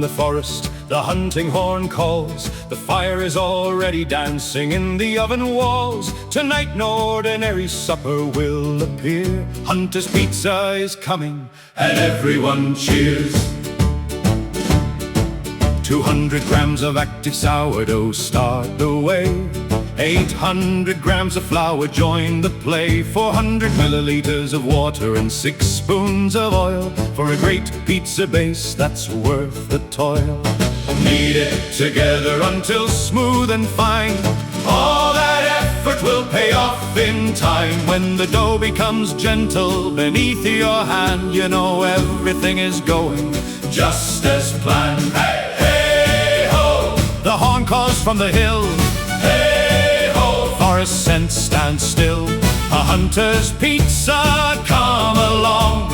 the forest, the hunting horn calls. The fire is already dancing in the oven walls. Tonight no ordinary supper will appear. Hunter's pizza is coming, and everyone cheers. 200 grams of active sourdough start the way. 800 grams of flour join the play. 400 milliliters of water and 6 spoons of oil for a great pizza base that's worth the toil. Knead it together until smooth and fine. All that effort will pay off in time. When the dough becomes gentle beneath your hand, you know everything is going just as planned. Hey, hey, ho! The horn calls from the hill. Hey, ho! Forest scent stands still. A hunter's pizza, come along.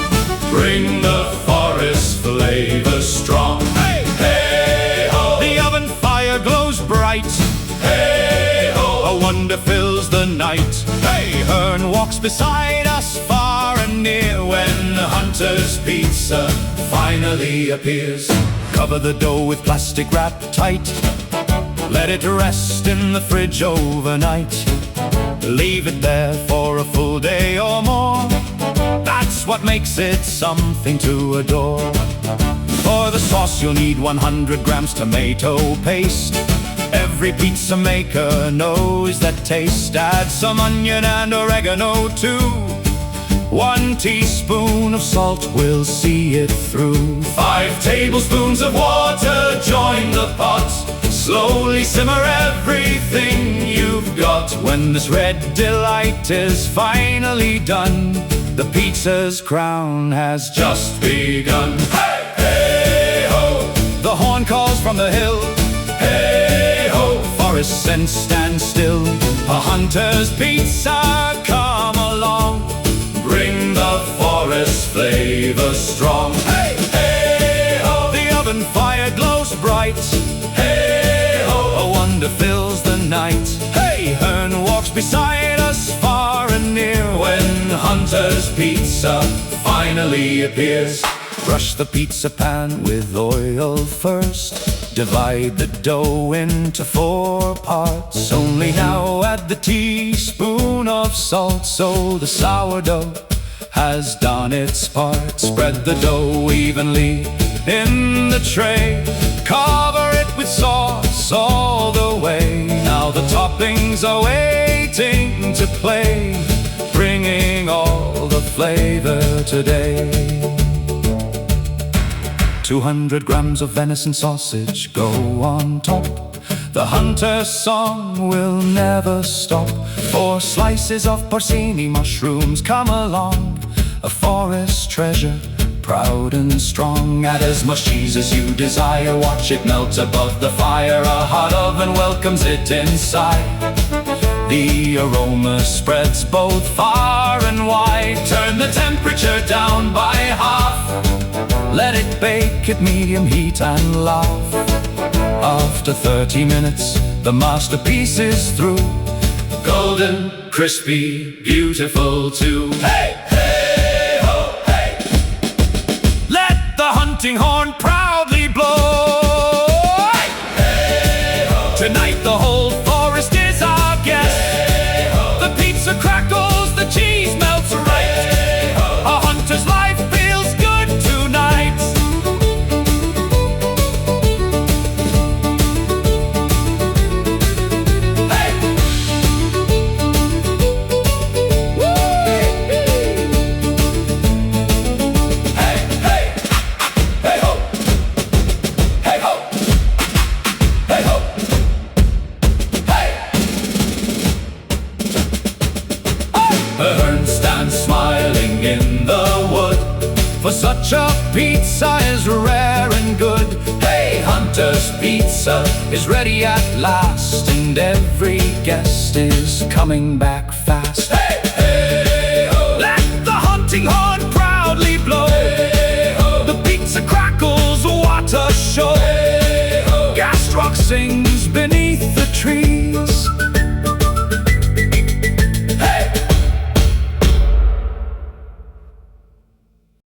Bring the forest flavor strong. Hey, hey, ho! The oven fire glows bright. Hey, ho! A wonder fills the night. Hey, Hearn walks beside us far and near. When the hunter's pizza finally appears, cover the dough with plastic wrap tight. Let it rest in the fridge overnight. Leave it there for a full day or more. That's what makes it something to adore. For the sauce you'll need 100 grams tomato paste. Every pizza maker knows that taste. Add some onion and oregano too. 1 teaspoon of salt will see it through. 5 tablespoons of water join the pot. Slowly simmer everything you've got. When this red delight is finally done, the pizza's crown has just begun. Hey, hey, ho! The horn calls from the hill. Hey, ho! Forest scent stands still. A hunter's pizza, come along. Bring the forest flavor strong. Hey, hey, ho! The oven fire glows bright. Hey, ho! A wonder fills the night. Hey, Hearn walks beside us far and near. When hunter's pizza finally appears, brush the pizza pan with oil first. Divide the dough into 4 parts. Only now add the teaspoon of salt, so the sourdough has done its part. Spread the dough evenly in the tray. Cover it with sauce all the way. Now the toppings are waiting to play, bringing all the flavor today. 200 grams of venison sausage go on top. The hunter's song will never stop. 4 slices of porcini mushrooms come along. A forest treasure, proud and strong. Add as much cheese as you desire. Watch it melt above the fire. A hot oven welcomes it inside. The aroma spreads both far and wide. Turn the temperature down by half. Let it bake at medium heat and laugh. After 30 minutes, the masterpiece is through. Golden, crispy, beautiful too. Hey, hey, ho, hey! Let the hunting horn proudly blow. Hey, hey, ho! Tonight the whole forest is our guest. Hey, ho! The pizza crackles, the cheese melts right. Hey, ho! A hunter's life feels good tonight. Hearn stands smiling in the wood, for such a pizza is rare and good. Hey, hunter's pizza is ready at last, and every guest is coming back fast. Hey, hey, ho! Let the hunting horn proudly blow. Hey, ho! The pizza crackles, what a show. Hey, ho! GastRock sings beneath the trees.